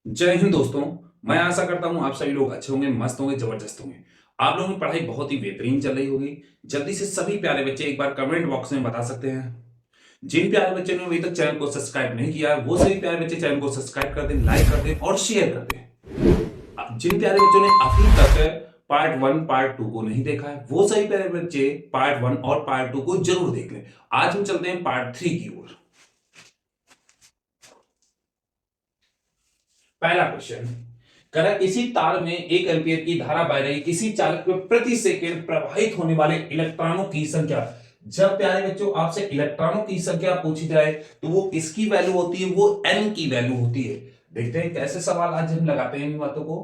जय हिंद दोस्तों। मैं आशा करता हूं आप सभी लोग अच्छे होंगे, मस्त होंगे, जबरदस्त होंगे। आप लोगों की पढ़ाई बहुत ही बेहतरीन चल रही होगी। जल्दी से सभी प्यारे बच्चे एक बार कमेंट बॉक्स में बता सकते हैं। जिन प्यारे बच्चे ने अभी तक चैनल को सब्सक्राइब नहीं किया है वो सभी प्यारे बच्चे चैनल को सब्सक्राइब कर दें, लाइक कर दें और शेयर कर दें। जिन प्यारे बच्चों ने अभी तक पार्ट 1 पार्ट 2 को नहीं देखा है वो सभी प्यारे बच्चे पार्ट 1 और पार्ट 2 को जरूर देख लें। आज हम चलते हैं पार्ट 3 की ओर। पहला क्वेश्चन कह रहा है, किसी तार में 1 एम्पीयर की धारा बह रही, किसी चालक में प्रति सेकंड प्रवाहित होने वाले इलेक्ट्रॉनों की संख्या। जब प्यारे बच्चों आपसे इलेक्ट्रॉनों की संख्या पूछी जाए तो वो किसकी वैल्यू होती है? वो एन की वैल्यू होती है। देखते हैं कैसे सवाल आज हम लगाते हैं इन बातों को।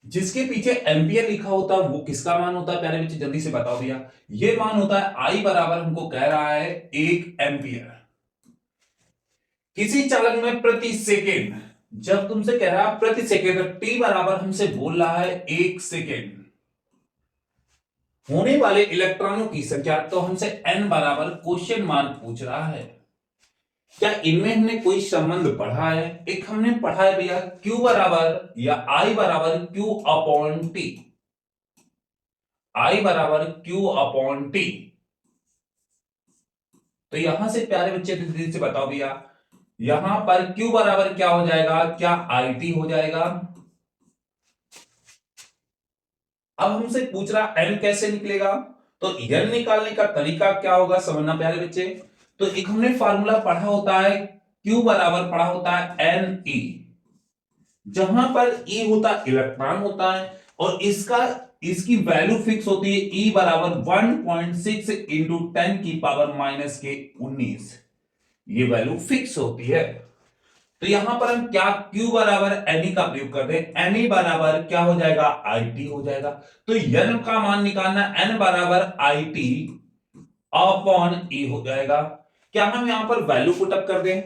जिसके पीछे एम्पियर लिखा होता है वो किसका मान होता है प्यारे बच्चे? जल्दी से बताओ भैया। ये मान होता है आई बराबर हमको कह रहा है 1 एम्पियर। किसी चालक में प्रति सेकेंड, जब तुमसे कह रहा है प्रति सेकेंड, टी बराबर हमसे बोल रहा है 1 सेकेंड होने वाले इलेक्ट्रॉनों की संख्या, तो हमसे एन बराबर क्वेश्चन मार्क पूछ रहा है। क्या इनमें हमने कोई संबंध पढ़ा है? एक हमने पढ़ा है भैया Q बराबर या I बराबर Q अपॉन टी। I बराबर Q अपॉन टी। तो यहां से प्यारे बच्चे धीरे से बताओ भैया, यहां पर Q बराबर क्या हो जाएगा? क्या IT हो जाएगा? अब हमसे पूछ रहा N कैसे निकलेगा, तो N निकालने का तरीका क्या होगा समझना प्यारे बच्चे। तो एक हमने फार्मूला पढ़ा होता है, Q बराबर पढ़ा होता है Ne, जहां पर E होता है इलेक्ट्रॉन होता है और इसकी वैल्यू फिक्स होती है E बराबर 1.6 इंटू 10 की पावर माइनस के 19। ये वैल्यू फिक्स होती है। तो यहां पर हम क्या Q बराबर Ne का प्रयोग कर दें, Ne बराबर क्या हो जाएगा? IT हो जाएगा। तो N का मान निकालना, N बराबर IT अपॉन E हो जाएगा। क्या हम यहां पर वैल्यू पुटअप कर दें,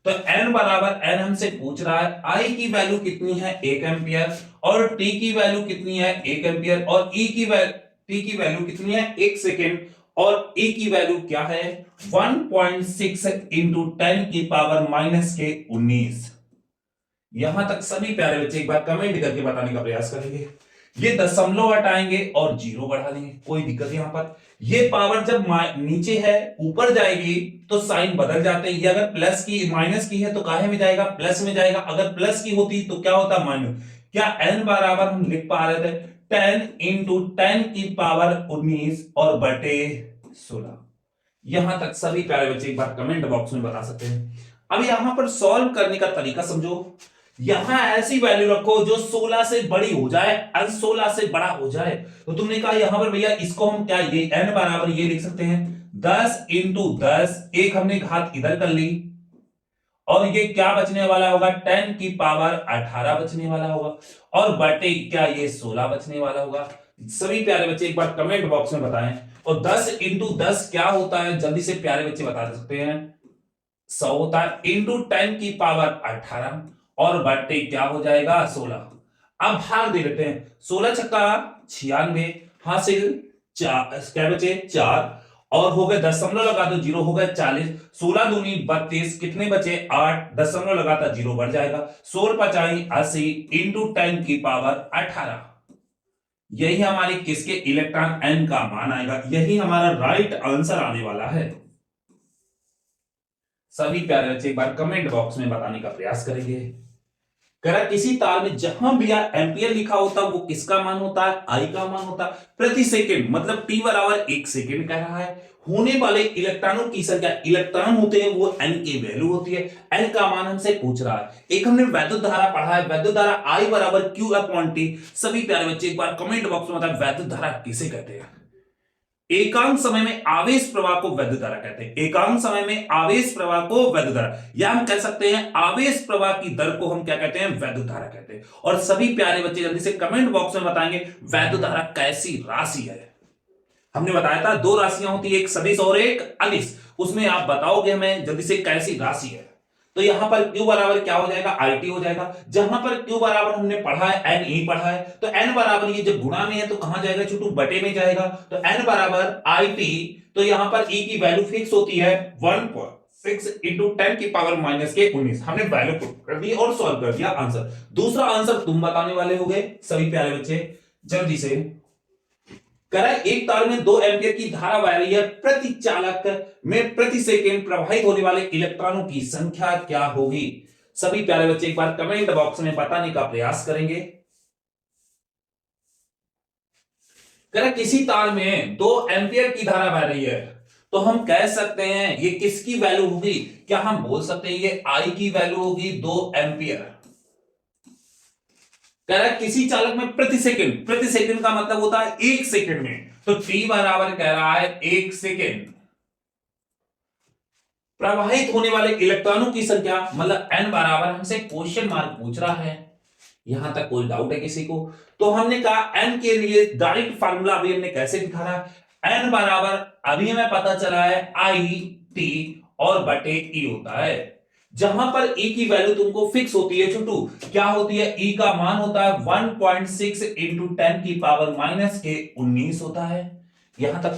तो N बराबर N हमसे पूछ रहा है I की वैल्यू कितनी है? 1 एम्पियर, और T की वैल्यू कितनी है? 1 एम्पियर, और T की वैल्यू कितनी है? 1 सेकेंड, और E की वैल्यू क्या है? 1.6 इंटू 10 की पावर माइनस के 19। यहां तक सभी प्यारे बच्चे एक बार कमेंट करके बताने का प्रयास करेंगे। ये दशमलव हटाएंगे और जीरो बढ़ा देंगे, कोई दिक्कत यहां पर। ये पावर जब नीचे है ऊपर जाएगी तो साइन बदल जाते हैं। ये अगर प्लस की माइनस की है तो काहे में जाएगा? प्लस में जाएगा। अगर प्लस की होती तो क्या होता? माइनस। क्या एन बराबर हम लिख पा रहे थे 10 इंटू 10 की पावर 19 और बटे 16। यहां तक सभी प्यारे बच्चे एक बार कमेंट बॉक्स में बता सकते हैं। अब यहां पर सॉल्व करने का तरीका समझो। यहां ऐसी वैल्यू रखो जो 16 से बड़ी हो जाए, 16 से बड़ा हो जाए। तो तुमने कहा यहां पर भैया इसको हम क्या, ये n बराबर ये लिख सकते हैं 10 इंटू 10, एक हमने घात इधर कर ली, और ये क्या बचने वाला होगा? 10 की पावर 18 बचने वाला होगा, और बटे क्या, ये 16 बचने वाला होगा। सभी प्यारे बच्चे एक बार कमेंट बॉक्स में बताएं। और 10 इंटू 10 क्या होता है? जल्दी से प्यारे बच्चे बता सकते हैं। 100 होता है, इंटू 10 की पावर 18, और बटे क्या हो जाएगा? 16। अब भाग दे लेते हैं, 16 छक्का 96, हासिल क्या बचे? 4, और हो गए दशमलव लगा दो, जीरो हो गए 40, 16 दूनी 32, कितने बचे? 8, दशमलव लगाता जीरो बढ़ जाएगा, 16 पचाई 80 इंटू 10 की पावर 18। यही हमारी किसके इलेक्ट्रॉन एन का मान आएगा, यही हमारा राइट आंसर आने वाला है। सभी प्यारे बच्चे एक बार कमेंट बॉक्स में बताने का प्रयास करेंगे। करा किसी तार में जहां भी एम्पियर लिखा होता है वो किसका मान होता है? आई का मान होता है। प्रति सेकंड मतलब टी बराबर 1 सेकंड कह रहा है। होने वाले इलेक्ट्रॉनों की संख्या, इलेक्ट्रॉन होते हैं वो एन की वैल्यू होती है। एन का मान हमसे पूछ रहा है। एक हमने वैद्युत धारा पढ़ा है, वैद्युत धारा आई बराबर क्यू अपॉन टी। सभी प्यारे बच्चे एक बार कमेंट बॉक्स में बताएं वैद्युत धारा किसे कहते हैं। एकांक समय में आवेश प्रवाह को वैद्युत धारा कहते हैं। एकांक समय में आवेश प्रवाह को वैद्युत धारा, या हम कह सकते हैं आवेश प्रवाह की दर को हम क्या कहते हैं? वैद्युत धारा कहते हैं। और सभी प्यारे बच्चे जल्दी से कमेंट बॉक्स में बताएंगे वैद्युत धारा कैसी राशि है। हमने बताया था दो राशियां होती है, एक सदिश और एक अदिश। उसमें आप बताओगे हमें जल्दी से कैसी राशि है। तो यहां पर Q बराबर क्या हो जाएगा? IT हो जाएगा। जहां पर Q बराबर हमने पढ़ा है Ne पढ़ा है, तो N बराबर ये जब गुणा में है तो कहां जाएगा छोटू? बटे में जाएगा। तो N बराबर IT, तो यहां पर E की वैल्यू फिक्स होती है 1 6 इंटू 10 की पावर माइनस के 19 हमने वैल्यू पुट कर दी और सॉल्व कर दिया आंसर। दूसरा आंसर तुम बताने वाले होगे सभी प्यारे बच्चे, जल्दी से। कह रहा है एक तार में 2 एम्पियर की धारा बह रही है, प्रति चालक में प्रति सेकंड प्रवाहित होने वाले इलेक्ट्रॉनों की संख्या क्या होगी? सभी प्यारे बच्चे एक बार कमेंट बॉक्स में बताने का प्रयास करेंगे। कह रहा किसी तार में 2 एम्पियर की धारा बह रही है, तो हम कह सकते हैं ये किसकी वैल्यू होगी? क्या हम बोल सकते हैं ये आई की वैल्यू होगी 2 एम्पियर। कह रहा है किसी चालक में प्रति सेकंड का मतलब होता है 1 सेकंड में, तो टी बराबर कह रहा है 1 सेकंड प्रवाहित होने वाले इलेक्ट्रॉनों की संख्या, मतलब एन बराबर, हमसे क्वेश्चन मार्क पूछ रहा है। यहां तक कोई डाउट है किसी को? तो हमने कहा एन के लिए डायरेक्ट फार्मूला अभी हमने कैसे दिखाया, एन बराबर अभी हमें पता चला है आई टी और बटे ई होता है। जहां पर ई की वैल्यू तुमको फिक्स होती है छोटू, क्या होती है? ई का मान होता है 1.6 इंटू 10 की पावर माइनस के 19 होता है। यहां तक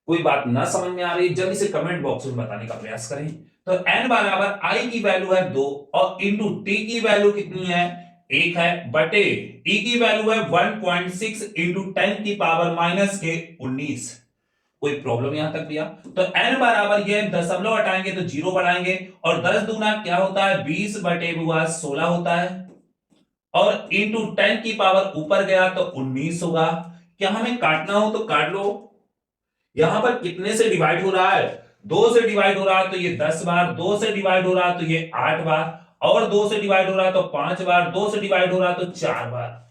कोई बात ना समझ में आ रही, जल्दी से कमेंट बॉक्स में बताने का प्रयास करें। तो n बराबर आई की वैल्यू है 2 और इंटू टी की वैल्यू कितनी है? 1 है, बटे ई की वैल्यू है 1.6 इंटू 10 की पावर माइनस के 19। कोई प्रॉब्लम यहां तक भैया? तो n बराबर ये दशमलव हटाएंगे तो 0 बढ़ाएंगे, और 10 दूना क्या होता है? 20 बटे 16 होता है, और इंटू 10 की पावर ऊपर गया तो 19 होगा। क्या हमें काटना हो तो काट लो। यहां पर कितने से डिवाइड हो रहा है? 2 से डिवाइड हो रहा है तो ये 10 बार, 2 से डिवाइड हो रहा है तो ये 8 बार, और 2 से डिवाइड हो रहा है तो 5 बार, 2 से डिवाइड हो रहा है तो 4 बार।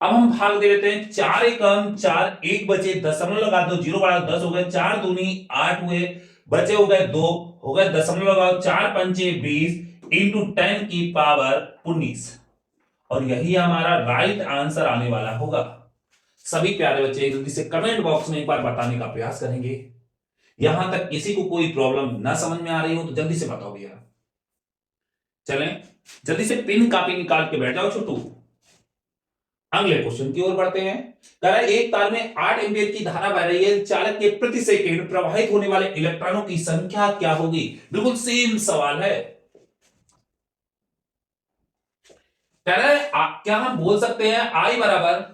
अब हम भाग दे देते हैं, 4 एकम 4, 1 बचे, दशमलव लगा दो, 0 बढ़ा 10 हो गए, 4 दूनी 8 हुए, बचे हो गए 2, हो गए दशमलव लगाओ, 4 पंचे 20 इंटू 10 की पावर 19, और यही हमारा राइट आंसर आने वाला होगा। सभी प्यारे बच्चे जल्दी से कमेंट बॉक्स में एक बार बताने का प्रयास करेंगे। यहां तक किसी को कोई प्रॉब्लम ना समझ में आ रही हो तो जल्दी से बताओ भैया। चलें, जल्दी से पिन कॉपी निकाल के बैठ जाओ छोटू। अगले क्वेश्चन की ओर बढ़ते हैं। कह रहा है एक तार में 8 एम्पीयर की धारा बह रही है, चालक के प्रति सेकंड प्रवाहित होने वाले इलेक्ट्रॉनों की संख्या क्या होगी? बिल्कुल सेम सवाल है। कह रहा है क्या हम बोल सकते हैं आई बराबर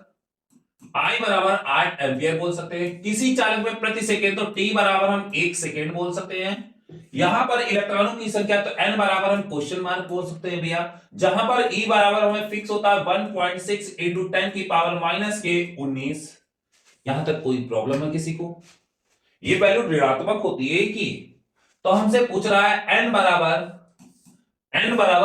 8 एम्पियर बोल सकते हैं। किसी चालक में प्रति सेकंड, तो टी बराबर हम 1 सेकंड बोल सकते हैं। यहां पर इलेक्ट्रॉनों की संख्या, तो एन बराबर हम क्वेश्चन मार्क बोल सकते हैं भैया। जहां पर ई बराबर हमें फिक्स होता है 1.6 इंटू 10 की पावर माइनस के 19। यहां तक कोई प्रॉब्लम है किसी को? ये वैल्यू ऋणात्मक होती है कि, तो हमसे पूछ रहा है एन बराबर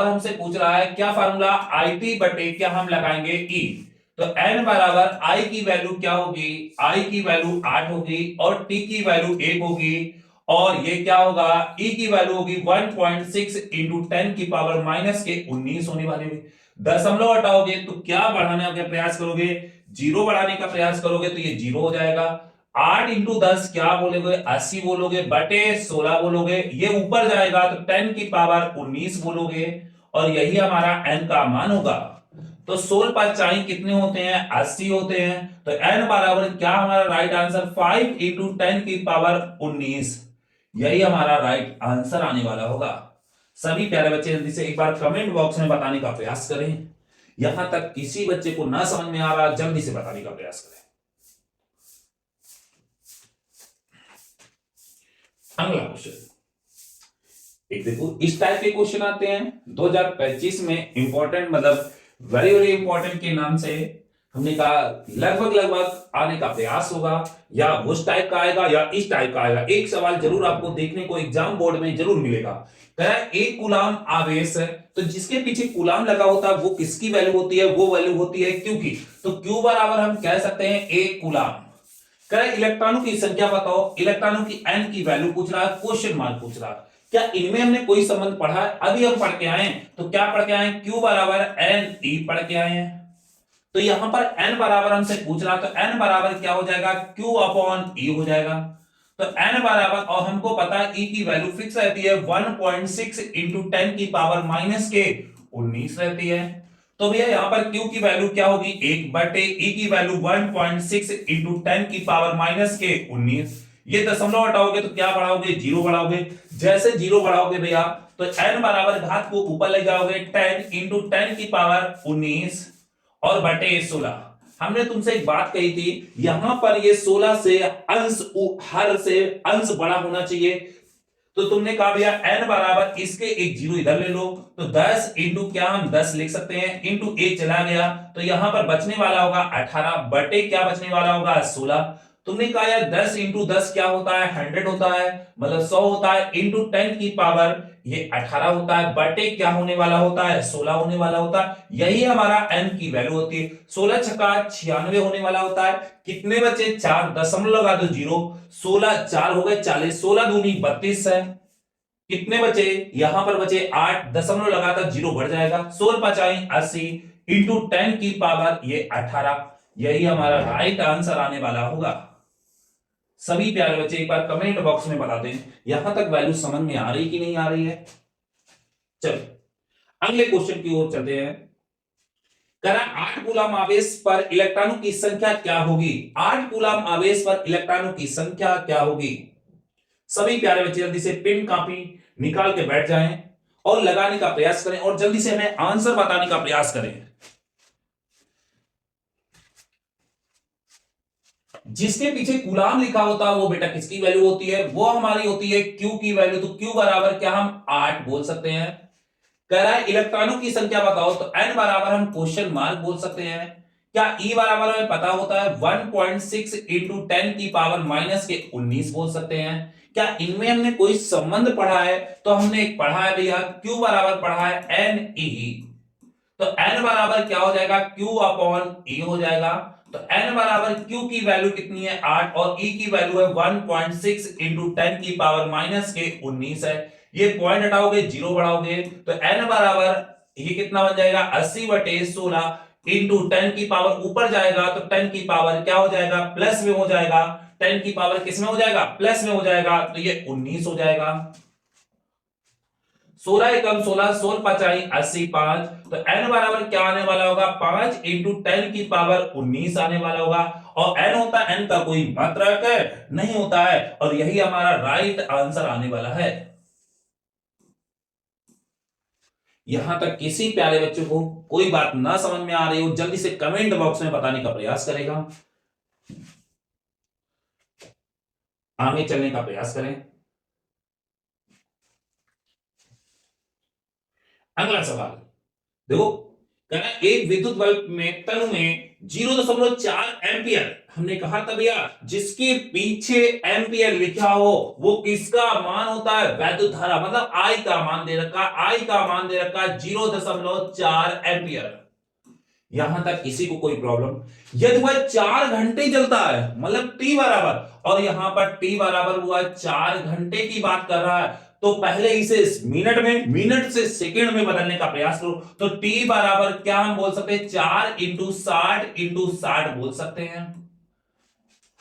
हमसे पूछ रहा है क्या फार्मूला? आई टी बटे क्या हम लगाएंगे? ई। तो n बराबर i की वैल्यू क्या होगी? i की वैल्यू 8 होगी, और t की वैल्यू 1 होगी, और ये क्या होगा? e की वैल्यू होगी 1.6 इंटू 10 की पावर माइनस के 19 होने वाली होगी। दशमलव हटाओगे तो क्या बढ़ाने का प्रयास करोगे? 0 बढ़ाने का प्रयास करोगे तो ये 0 हो जाएगा। 8 इंटू 10 क्या बोलोगे? 80 बोलोगे, बटे 16 बोलोगे, ये ऊपर जाएगा तो 10 की पावर 19 बोलोगे, और यही हमारा n का मान होगा। तो 16 पर चाहे कितने होते हैं? 80 होते हैं। तो n बराबर क्या हमारा राइट आंसर? 5 इंटू 10 की पावर 19, यही हमारा राइट आंसर आने वाला होगा। सभी प्यारे बच्चे जल्दी से एक बार कमेंट बॉक्स में बताने का प्रयास करें। यहां तक किसी बच्चे को ना समझ में आ रहा, जल्दी से बताने का प्रयास करें। अगला क्वेश्चन एक देखो, इस टाइप के क्वेश्चन आते हैं 2025 में, इंपॉर्टेंट, मतलब वेरी वेरी इंपॉर्टेंट के नाम से। हमने कहा लगभग आने का प्रयास होगा, या उस टाइप का आएगा या इस टाइप का आएगा। एक सवाल जरूर आपको देखने को एग्जाम बोर्ड में जरूर मिलेगा। कह रहा है एक कूलाम आवेश है, तो जिसके पीछे कूलाम लगा होता है वो किसकी वैल्यू होती है? वो वैल्यू होती है क्यू की। तो क्यू बराबर हम कह सकते हैं एक कूलाम। कह रहा है इलेक्ट्रॉनों की संख्या बताओ, इलेक्ट्रॉनों की एन की वैल्यू पूछ रहा है, क्वेश्चन मार्क पूछ रहा है। क्या इनमें हमने कोई संबंध पढ़ा है? अभी हम पढ़ के आए, तो क्या पढ़ के आए? Q बराबर एन ई पढ़ के आए हैं। तो यहां पर n बराबर हमसे पूछ रहा, तो n बराबर क्या हो जाएगा? Q अपॉन E हो जाएगा। तो n बराबर, और हमको पता है E की वैल्यू फिक्स रहती है 1.6 इंटू 10 की पावर माइनस के 19 रहती है। तो भैया यहां पर Q की वैल्यू क्या होगी? 1 बटे E की वैल्यू 1.6 इंटू 10 की पावर माइनस के 19। ये दशमलव हटाओगे तो क्या बढ़ाओगे? 0 बढ़ाओगे। जैसे जीरो बढ़ाओगे भैया तो n बराबर घात को ऊपर ले जाओगे 10 इंटू 10 की पावर 19 और बटे 16। हमने तुमसे एक बात कही थी यहां पर ये 16 से अंश हर से अंश बड़ा होना चाहिए, तो तुमने कहा भैया n बराबर इसके एक जीरो इधर ले लो, तो 10 इंटू क्या हम 10 लिख सकते हैं इंटू एक चला गया तो यहां पर बचने वाला होगा 18 बटे क्या बचने वाला होगा 16। तुमने कहा यार 10 इंटू 10 क्या होता है 100 होता है, मतलब 100 होता है इंटू 10 की पावर ये 18 होता है बटे क्या होने वाला होता है 16 होने वाला होता है। यही हमारा n की वैल्यू होती है। 16 छक्का 96 होने वाला होता है। कितने बचे 4 दशमलव लगा दो 0, 16 4 हो गए 40, 16 दूनी 32 है। कितने बचे यहां पर बचे 8 दशमलव लगातार 0 बढ़ जाएगा, 16 पचाई 80 इंटू 10 की पावर ये 18। यही हमारा राइट आंसर आने वाला होगा। सभी प्यारे बच्चे एक बार कमेंट बॉक्स में बता दें यहां तक वैल्यू समझ में आ रही कि नहीं आ रही है। चलो अगले क्वेश्चन की ओर चलते हैं। करा 8 कूलम आवेश पर इलेक्ट्रॉनों की संख्या क्या होगी। 8 कूलम आवेश पर इलेक्ट्रॉनों की संख्या क्या होगी। सभी प्यारे बच्चे जल्दी से पेन कॉपी निकाल के बैठ जाएं और लगाने का प्रयास करें और जल्दी से हमें आंसर बताने का प्रयास करें। जिसके पीछे कूलाम लिखा होता है वो बेटा किसकी वैल्यू होती है, वो हमारी होती है क्यू की वैल्यू। तो क्यू बराबर क्या हम 8 बोल सकते हैं। कह रहा है इलेक्ट्रॉनों की संख्या बताओ, तो एन बराबर हम क्वेश्चन मार्क बोल सकते हैं। क्या ई बराबर हमें पता होता है 1.6 इंटू 10 की पावर माइनस के 19 बोल सकते हैं। क्या इनमें हमने कोई संबंध पढ़ा है, तो हमने एक पढ़ा है भैया क्यू बराबर पढ़ा है एन ई, तो एन बराबर क्या हो जाएगा क्यू अपॉन ई हो जाएगा। तो n बराबर q की वैल्यू कितनी है 8 और e की वैल्यू है 1.6 इंटू 10 की पावर माइनस के 19 है। ये पॉइंट हटाओगे जीरो बढ़ाओगे तो n बराबर ये कितना बन जाएगा 80 बटे 16 इंटू 10 की पावर ऊपर जाएगा तो 10 की पावर क्या हो जाएगा प्लस में हो जाएगा। 10 की पावर किस में हो जाएगा प्लस में हो जाएगा तो ये 19 हो जाएगा। 16 एकम 16 16 पचाई 80 5, तो n बराबर क्या आने वाला होगा 5 इंटू 10 की पावर 19 आने वाला होगा। और n होता है n का कोई मात्रक नहीं होता है और यही हमारा राइट आंसर आने वाला है। यहां तक किसी प्यारे बच्चे को कोई बात ना समझ में आ रही हो जल्दी से कमेंट बॉक्स में बताने का प्रयास करेगा, आगे चलने का प्रयास करें। अगला सवाल देखो, कहना एक विद्युत बल्ब में तनु में 0.4 एम्पियर, हमने कहा था भैया जिसके पीछे एम्पियर लिखा हो वो किसका मान होता है वैद्युत धारा, मतलब आई का मान दे रखा, आई का मान दे रखा 0.4 एम्पियर। यहां तक किसी को कोई प्रॉब्लम, यदि वह 4 घंटे चलता है मतलब टी बराबर, और यहां पर टी बराबर हुआ 4 घंटे की बात कर रहा है, तो पहले इसे मिनट में, मिनट से सेकंड में बदलने का प्रयास करो। तो टी बराबर क्या हम बोल सकते हैं 4 इंटू 60 बोल सकते हैं।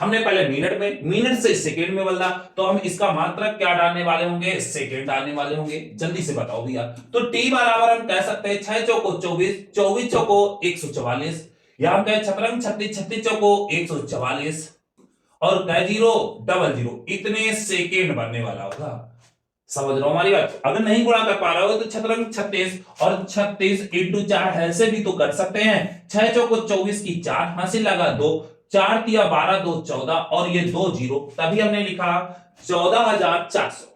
हमने पहले मिनट में, मिनट से सेकंड में बदला, तो हम इसका मात्रक क्या डालने वाले होंगे सेकंड डालने वाले होंगे। जल्दी से बताओ भैया, तो टी बराबर हम कह सकते हैं 6 चौको 24, 24 चौको 144, या हम कहें छतरंग 36, 36 चौको 144 और कह 0 डबल 0, इतने सेकेंड बनने वाला होगा। समझ रहा हूं हमारी बात। अगर नहीं गुणा कर पा रहा हो तो छतरंग 36 और 36 इंटू 4 ऐसे भी तो कर सकते हैं। 6 चौको 24 की 4 हासिल लगा 2, 4 तिया 12 2 14 और ये 2 0, तभी हमने लिखा 14,400।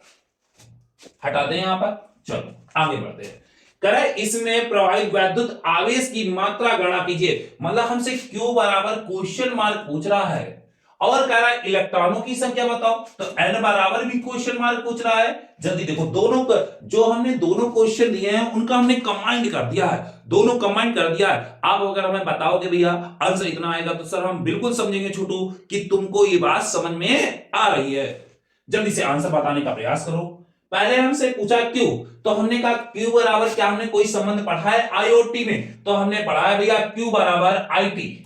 हटा दें यहां पर, चलो आगे बढ़ते हैं। करे इसमें प्रवाहित वैद्युत आवेश की मात्रा गणना कीजिए, मतलब हमसे क्यू बराबर क्वेश्चन मार्क पूछ रहा है और कह रहा है इलेक्ट्रॉनों की संख्या बताओ, तो n बराबर भी क्वेश्चन मार्क पूछ रहा है। जल्दी देखो, दोनों जो हमने दोनों क्वेश्चन दिए हैं उनका हमने कंबाइंड कर दिया है, दोनों कंबाइंड कर दिया है। आप अगर हमें बताओगे भैया आंसर इतना आएगा तो सर हम बिल्कुल समझेंगे छोटू कि तुमको ये बात समझ में आ रही है। जल्दी से आंसर बताने का प्रयास करो। पहले हमसे पूछा क्यू, तो हमने कहा क्यू बराबर क्या हमने कोई संबंध पढ़ा है आईओटी में, तो हमने पढ़ा है भैया क्यू बराबर आईटी।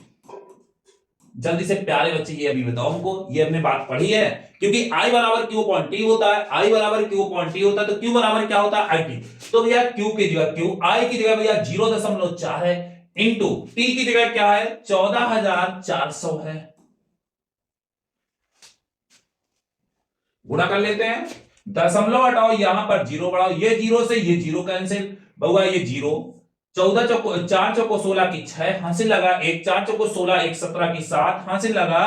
जल्दी से प्यारे बच्चे ये अभी बताओ हमको, ये हमने बात पढ़ी है, क्योंकि आई बराबर क्यू अपॉन टी होता है, आई बराबर क्यू अपॉन टी होता है, तो क्यू बराबर क्या होता है आई टी। तो भैया क्यू की जगह क्यू, आई की जगह भैया 0.4 है, इंटू टी की जगह क्या है 14,400 है। गुणा कर लेते हैं, दशमलव हटाओ, यहां पर जीरो बढ़ाओ, ये जीरो से ये जीरो कैंसिल, बहुआ ये जीरो, 14 चौको 4 चौको 16 की 6 हासिल लगा एक, 4 चौको 16 1 17 की 7 हासिल लगा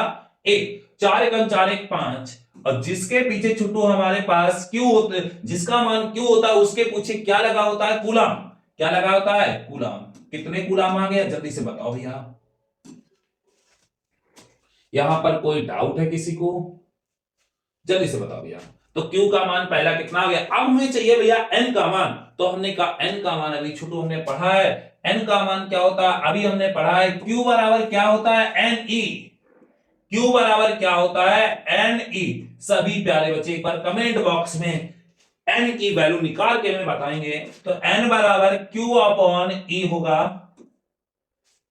एक, 4 एकम 4 एक 5, और जिसके पीछे छुट्टू हमारे पास क्यू होते, जिसका मान क्यू होता है उसके पीछे क्या लगा होता है, कूलम, क्या लगा होता है, कूलम। कितने कूलम आ गया जल्दी से बताओ भैया। यहां पर कोई डाउट है किसी को, जल्दी से बताओ भैया। तो Q का मान पहला कितना हो गया, अब हमें चाहिए भैया N का मान, तो हमने कहा N का मान अभी छोटू हमने पढ़ा है, N का मान क्या होता है अभी हमने पढ़ा है, Q बराबर क्या होता है NE, Q बराबर क्या होता है NE। सभी प्यारे बच्चे एक बार कमेंट बॉक्स में N की वैल्यू निकाल के हमें बताएंगे, तो N बराबर Q अपॉन E होगा,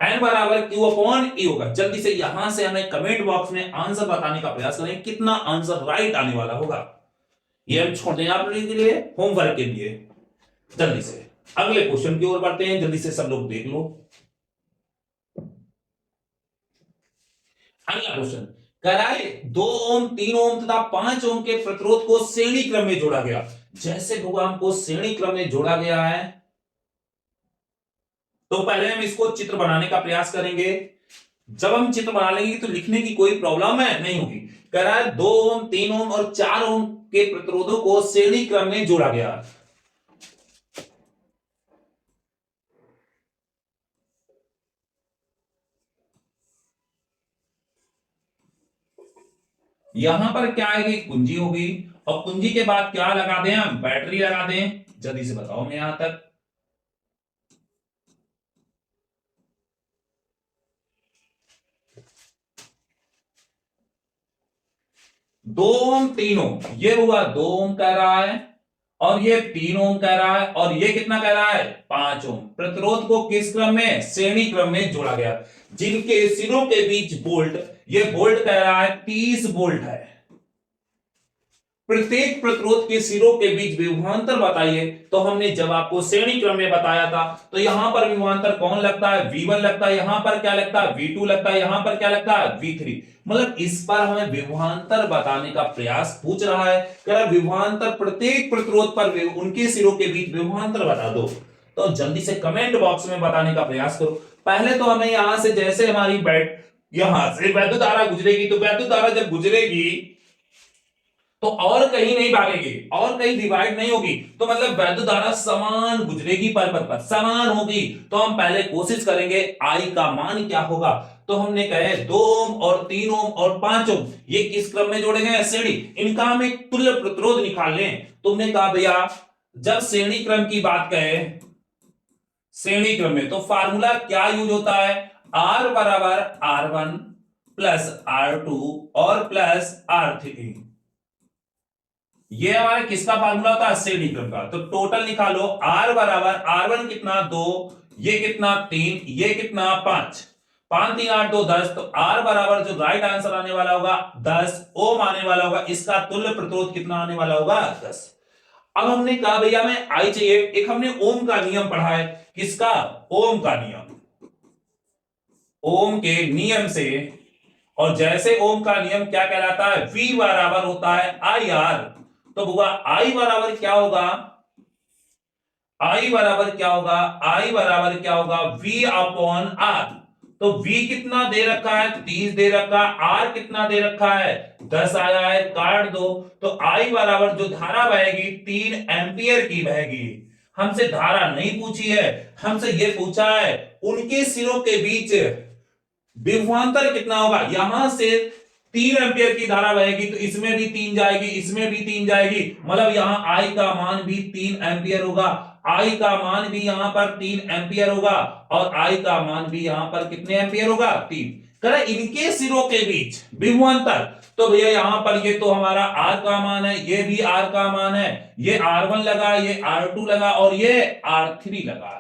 N बराबर Q अपॉन E होगा। जल्दी से यहां से हमें कमेंट बॉक्स में आंसर बताने का प्रयास करें, कितना आंसर राइट आने वाला होगा, ये हम छोड़ दें आप लोगों के लिए होमवर्क के लिए। जल्दी से अगले क्वेश्चन की ओर बढ़ते हैं, जल्दी से सब लोग देख लो। अगला क्वेश्चन कराए 2 ओम 3 ओम तथा 5 ओम के प्रतिरोध को श्रेणी क्रम में जोड़ा गया। जैसे भगवान को श्रेणी क्रम में जोड़ा गया है, तो पहले हम इसको चित्र बनाने का प्रयास करेंगे। जब हम चित्र बना लेंगे तो लिखने की कोई प्रॉब्लम है नहीं होगी। कह रहा है 2 ओम 3 ओम और 4 ओम के प्रतिरोधों को श्रेणी क्रम में जोड़ा गया। यहां पर क्या आएगी, कुंजी होगी, और कुंजी के बाद क्या लगा दें हम, बैटरी लगा दें। जल्दी से बताओ मैं यहां तक। दो ओम 3 ओम, ये हुआ 2 ओम कह रहा है, और ये 3 ओम कह रहा है, और ये कितना कह रहा है 5 ओम। प्रतिरोध को किस क्रम में, श्रेणी क्रम में जोड़ा गया, जिनके सिरों के बीच वोल्ट, ये वोल्ट कह रहा है 30 वोल्ट है। प्रत्येक प्रतिरोध के सिरों के बीच विभवांतर बताइए। तो हमने जब आपको श्रेणी क्रम में बताया था, तो यहां पर विभवांतर कौन लगता है, V1 लगता है, यहां पर क्या लगता है V2 लगता है, यहां पर क्या लगता है V3। मतलब इस पर हमें विभवांतर बताने का प्रयास पूछ रहा है, कह विभवांतर प्रत्येक प्रतिरोध पर उनके सिरों के बीच विभवांतर बता दो। तो जल्दी से कमेंट बॉक्स में बताने का प्रयास करो। पहले तो हमें यहां से, जैसे हमारी यहां से वैद्युत धारा गुजरेगी, तो वैद्युत धारा जब गुजरेगी तो और कहीं नहीं भागेगी, और कहीं डिवाइड नहीं होगी, तो मतलब वैद्युत धारा समान गुजरेगी, पर समान होगी। तो हम पहले कोशिश करेंगे आई का मान क्या होगा। तो हमने कहे 2 ओम और 3 ओम और 5 ओम ये किस क्रम में जोड़े गए, श्रेणी, इनका हम एक तुल्य प्रतिरोध निकाल लें। तुमने कहा भैया जब श्रेणी क्रम की बात कहे, श्रेणी क्रम में, तो फार्मूला क्या यूज होता है, R बराबर R1 प्लस R2 और प्लस R3। ये हमारा किसका फार्मूला होता है, श्रेणी क्रम का। तो टोटल निकालो, R बराबर R1 कितना 2, ये कितना 3, ये कितना 5, 5 3 8 2 10। तो R बराबर जो राइट आंसर आने वाला होगा 10 ओम आने वाला होगा। इसका तुल्य प्रतिरोध कितना आने वाला होगा 10। अब हमने कहा भैया हमें आई चाहिए, एक हमने ओम का नियम पढ़ा है, किसका, ओम का नियम, ओम के नियम से। और जैसे ओम का नियम क्या कहलाता है, V बराबर होता है IR। तो होगा I बराबर क्या होगा, I बराबर क्या होगा, I बराबर क्या होगा V अपॉन R। तो V कितना दे रखा है, 30 दे रखा है, R कितना दे रखा है 10 आया है, काट दो। तो I बराबर जो धारा बहेगी 3 एंपियर की बहेगी। हमसे धारा नहीं पूछी है, हमसे ये पूछा है उनके सिरों के बीच विभवांतर कितना होगा। यहां से 3 एंपियर की धारा बहेगी, तो इसमें भी 3 जाएगी, इसमें भी 3 जाएगी, मतलब यहां I का मान भी 3 एंपियर होगा, I का मान भी यहां पर 3 एंपियर होगा, और I का मान भी यहां पर कितने एंपियर होगा 3। करें इनके सिरों के बीच विभवांतर, तो भैया यहां पर ये तो हमारा R का मान है, ये भी R का मान है, ये R1 लगा, ये R2 लगा, और ये R3 लगा।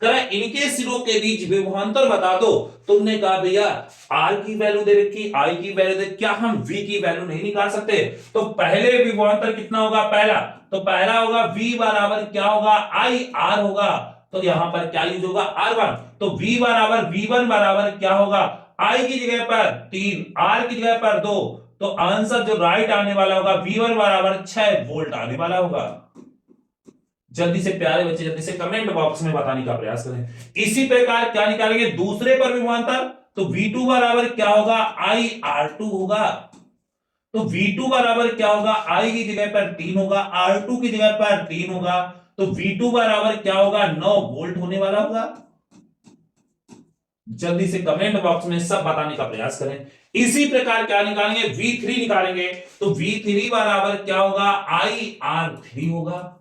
करें इनके सिरों के बीच विभवांतर बता दो। तुमने कहा भैया R की वैल्यू दे रखी, I की वैल्यू दे, क्या हम V की वैल्यू नहीं निकाल सकते। तो पहले विभवांतर कितना होगा, पहला, तो पहला होगा V बराबर क्या होगा I R होगा। तो यहां पर क्या यूज होगा R1। तो V बराबर V1 बराबर क्या होगा, I की जगह पर 3, R की जगह पर 2, तो आंसर जो राइट आने वाला होगा V1 बराबर 6 वोल्ट आने वाला होगा। जल्दी से प्यारे बच्चे जल्दी से कमेंट बॉक्स में बताने का प्रयास करें। इसी प्रकार क्या निकालेंगे दूसरे पर विभवांतर, तो V2 बराबर क्या होगा IR2 होगा। तो V2 बराबर क्या होगा, I की जगह पर 3 होगा, R2 की जगह पर 3 होगा, तो V2 बराबर क्या होगा 9 वोल्ट होने वाला होगा। जल्दी से कमेंट बॉक्स में सब बताने का प्रयास करें। इसी प्रकार क्या निकालेंगे V3 निकालेंगे, तो V3 बराबर क्या होगा IR3 होगा।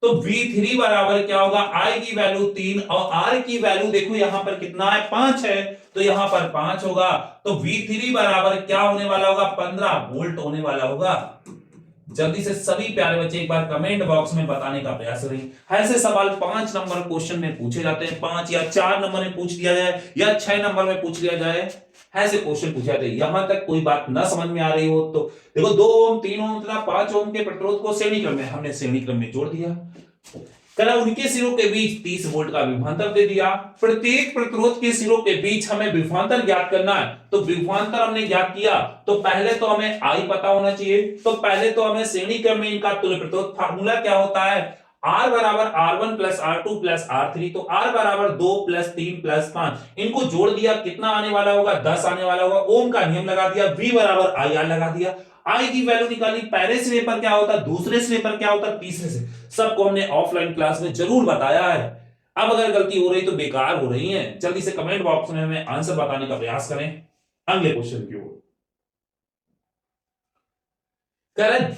तो V3 बराबर क्या होगा, I की वैल्यू 3 और R की वैल्यू देखो यहां पर कितना है 5 है, तो यहां पर 5 होगा, तो V3 बराबर क्या होने वाला होगा 15 वोल्ट होने वाला होगा। जल्दी से सभी प्यारे बच्चे एक बार कमेंट बॉक्स में बताने का प्रयास करें। ऐसे सवाल 5 नंबर क्वेश्चन में पूछे जाते हैं, 5 या 4 नंबर में पूछ लिया जाए या 6 नंबर में पूछ लिया जाए, ऐसे क्वेश्चन पूछे जाते हैं। यहां तक कोई बात ना समझ में आ रही हो तो देखो 2 ओम 3 ओम तथा 5 ओम के प्रतिरोध को श्रेणी क्रम में हमने श्रेणी क्रम में जोड़ दिया, कला उनके सिरों के बीच 30 वोल्ट का विभवांतर दे दिया। प्रत्येक प्रतिरोध के सिरों के बीच हमें विभवांतर ज्ञात करना है, तो विभवांतर हमने ज्ञात किया, तो पहले तो हमें I पता होना चाहिए, तो पहले तो हमें श्रेणी क्रम में इनका तुल्य प्रतिरोध फार्मूला क्या होता है, R बराबर R1 plus R2 plus R3, तो R बराबर 2 प्लस 3 प्लस 5, इनको जोड़ दिया कितना आने वाला होगा 10 आने वाला होगा। ओम का नियम लगा दिया, V बराबर IR लगा दिया, I की वैल्यू निकाली, पहले सिरे पर क्या होता है, दूसरे सिरे पर क्या होता है, तीसरे से, सबको हमने ऑफलाइन क्लास में जरूर बताया है। अब अगर गलती हो रही तो बेकार हो रही है। जल्दी से कमेंट बॉक्स में हमें आंसर बताने का प्रयास करें अगले क्वेश्चन की ओर। करें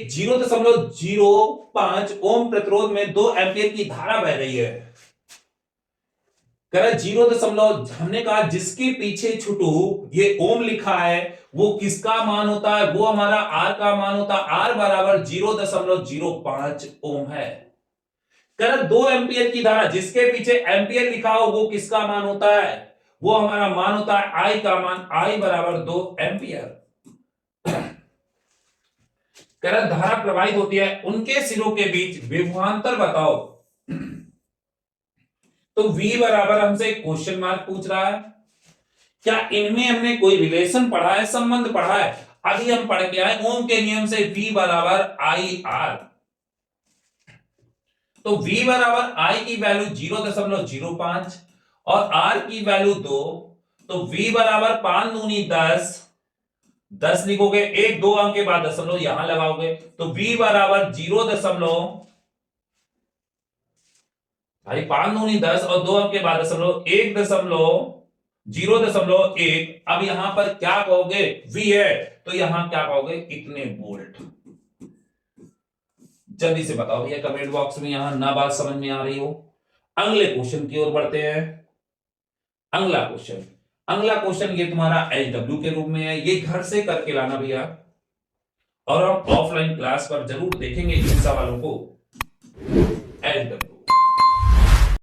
0.05 ओम प्रतिरोध में 2 एम्पियर की धारा बह रही है। करें 0. हमने कहा जिसके पीछे छुटू ये ओम लिखा है वो किसका मान होता है, वो हमारा R का मान होता है। R बराबर 0.05 ओम है। करें 2 एम्पियर की धारा जिसके पीछे एम्पियर लिखा हो वो किसका मान होता है, वो हमारा मान होता है I का मान, I बराबर 2 एम्पियर। करें धारा प्रवाहित होती है उनके सिरों के बीच विभवांतर बताओ, तो V बराबर हमसे क्वेश्चन मार्क पूछ रहा है। क्या इनमें हमने कोई रिलेशन पढ़ा है, संबंध पढ़ा है, अभी हम पढ़ के आए ओम के नियम से V बराबर IR, तो V बराबर I की वैल्यू 0.05 और R की वैल्यू 2, तो V बराबर 5 दूनी 10 लिखोगे, 1 2 अंक के बाद दशमलव यहां लगाओगे, तो V बराबर 5 दूनी 10 और 2 अंक के बाद दशमलव 0.1। अब यहां पर क्या कहोगे V है, तो यहां क्या कहोगे इतने वोल्ट। जल्दी से बताओ भैया कमेंट बॉक्स में, यहां ना बात समझ में आ रही हो। अगले क्वेश्चन की ओर बढ़ते हैं। अगला क्वेश्चन ये तुम्हारा HW के रूप में है, ये घर से करके लाना भैया, और हम ऑफलाइन क्लास पर जरूर देखेंगे इन सवालों को। HW